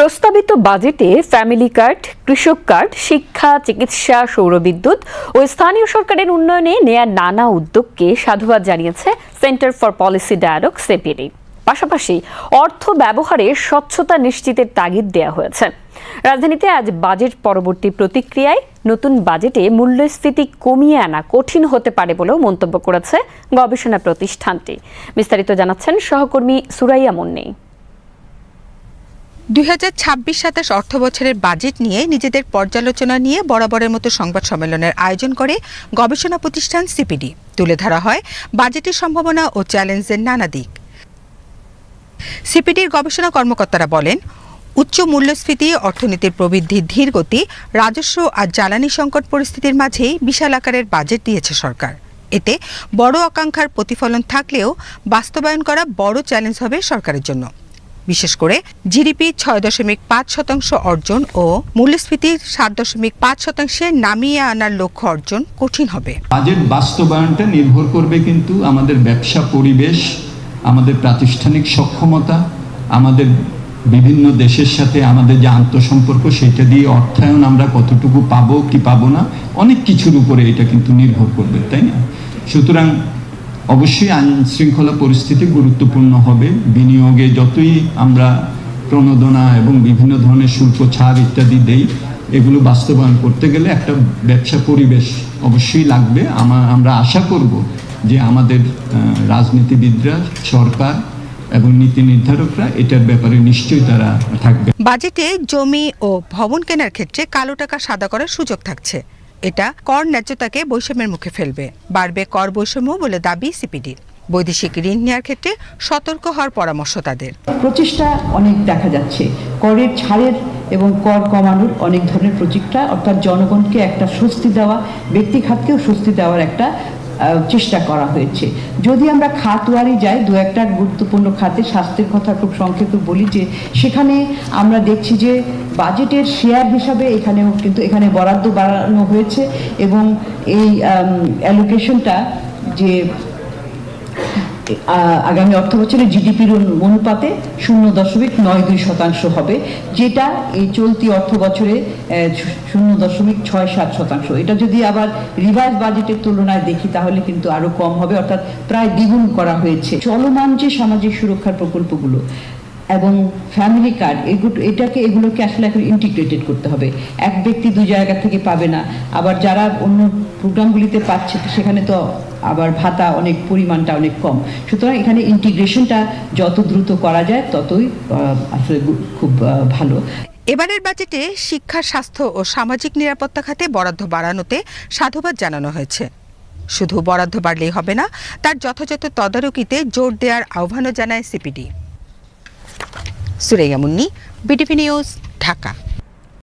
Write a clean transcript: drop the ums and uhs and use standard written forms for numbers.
প্রস্তাবিত বাজেটে family card, কৃষক কার্ড, শিক্ষা, চিকিৎসা, সৌরবিদ্যুৎ ও স্থানীয় সরকারের উন্নয়নে নেয়া নানা উদ্যোগকে সাধুবাদ জানিয়েছে Centre for Policy Dialogue CPD. পাশাপাশি অর্থ ব্যবহারে স্বচ্ছতা নিশ্চিতের তাগিদ দেওয়া হয়েছে। রাজধানীতে আজ বাজেট পরবর্তী প্রতিক্রিয়ায় নতুন বাজেটে মূল্যস্ফীতি কমিয়ে আনা কঠিন হতে পারে বলেও মন্তব্য করেছে গবেষণা প্রতিষ্ঠানটি। বিস্তারিত জানাচ্ছেন সহকর্মী সুরাইয়া মুন্নি। 2026-27 অর্থ বছরের বাজেট নিয়ে নিজেদের পর্যালোচনা নিয়ে বরাবরের মতো সংবাদ সম্মেলনের আয়োজন করে গবেষণা প্রতিষ্ঠান সিপিডি। তুলে ধরা হয় বাজেটের সম্ভাবনা ও চ্যালেঞ্জের নানা দিক। সিপিডির গবেষণা কর্মকর্তারা বলেন, উচ্চ মূল্যস্ফীতি, অর্থনীতির প্রবৃদ্ধির ধীর গতি, রাজস্ব আর জ্বালানি সংকট পরিস্থিতির মাঝেই বিশাল আকারের বাজেট দিয়েছে সরকার। এতে বড় আকাঙ্ক্ষার প্রতিফলন থাকলেও বাস্তবায়ন করা বড় চ্যালেঞ্জ হবে সরকারের জন্য। বিশেষ করে জিডিপি 6.5% অর্জন ও মূল্যস্ফীতির 7.5% নামিয়ে আনার লক্ষ্য অর্জন কঠিন হবে। বাজেট বাস্তবায়নটা নির্ভর করবে কিন্তু আমাদের ব্যবসা পরিবেশ, আমাদের প্রাতিষ্ঠানিক সক্ষমতা, আমাদের বিভিন্ন দেশের সাথে আমাদের যে আন্তঃসম্পর্ক, সেটা দিয়ে অর্থায়ন আমরা কতটুকু পাবো কি পাবো না, অনেক কিছুর উপরে এটা কিন্তু নির্ভর করবে, তাই না? সুতরাং অবশ্যই আইন শৃঙ্খলা পরিস্থিতি গুরুত্বপূর্ণ হবে। বিনিয়োগে যতই আমরা প্রণোদনা এবং বিভিন্ন ধরনের শুল্ক ছাড় ইত্যাদি দেই, এগুলো বাস্তবায়ন করতে গেলে একটা ব্যবসা পরিবেশ অবশ্যই লাগবে। আমরা আশা করব যে আমাদের রাজনীতিবিদরা, সরকার এবং নীতি নির্ধারকরা এটার ব্যাপারে নিশ্চয়ই তারা থাকবে। বাজেটে জমি ও ভবন কেনার ক্ষেত্রে কালো টাকা সাদা করার সুযোগ থাকছে। এটা কর ন্যায্যতাকে বৈষম্যের মুখে ফেলবে। বাড়বে কর বৈষম্য বলে দাবি সিপিডির। বৈদেশিক ঋণ নেওয়ার ক্ষেত্রে সতর্ক হওয়ার পরামর্শ তাদের। প্রচেষ্টা অনেক দেখা যাচ্ছে, করের ছাড়ের এবং কর কমানোর অনেক ধরনের প্রচেষ্টা, অর্থাৎ জনগণকে একটা স্বস্তি দেওয়া, ব্যক্তি খাতকেও স্বস্তি দেওয়ার একটা চেষ্টা করা হয়েছে। যদি আমরা খাতওয়ারি যাই, দু একটা গুরুত্বপূর্ণ খাতে, স্বাস্থ্যের কথা খুব সংক্ষেপে বলি, যে সেখানে আমরা দেখছি যে বাজেটের শেয়ার হিসাবে এখানে বরাদ্দ বাড়ানো হয়েছে এবং এই অ্যালোকেশনটা যে আগামী অর্থ বছরে জিডিপির অনুপাতে 0.92% হবে, যেটা এই চলতি অর্থ বছরে 0.67%। এটা যদি আবার রিভাইজ বাজেটের তুলনায় দেখি তাহলে কিন্তু আরো কম হবে, অর্থাৎ প্রায় দ্বিগুণ করা হয়েছে। চলমান যে সামাজিক সুরক্ষার প্রকল্পগুলো এবং ফ্যামিলি কার্ড, এগুলোকে আসলে এখন ইন্টিগ্রেটেড করতে হবে। এক ব্যক্তি দুই জায়গা থেকে পাবে না। আবার যারা অন্য প্রোগ্রামগুলিতে পাচ্ছে সেখানে তো আবার ভাতা অনেক পরিমাণটা অনেক কম। সুতরাং এখানে ইন্টিগ্রেশনটা যত দ্রুত করা যায় ততই আসলে খুব ভালো। এবারের বাজেটে শিক্ষা, স্বাস্থ্য ও সামাজিক নিরাপত্তা খাতে বরাদ্দ বাড়ানোতে সাধুবাদ জানানো হয়েছে। শুধু বরাদ্দ বাড়লেই হবে না, তার যথাযথ তদারকিতে জোর দেওয়ার আহ্বানও জানায় CPD. Suraiya Munni, BTV news, Dhaka.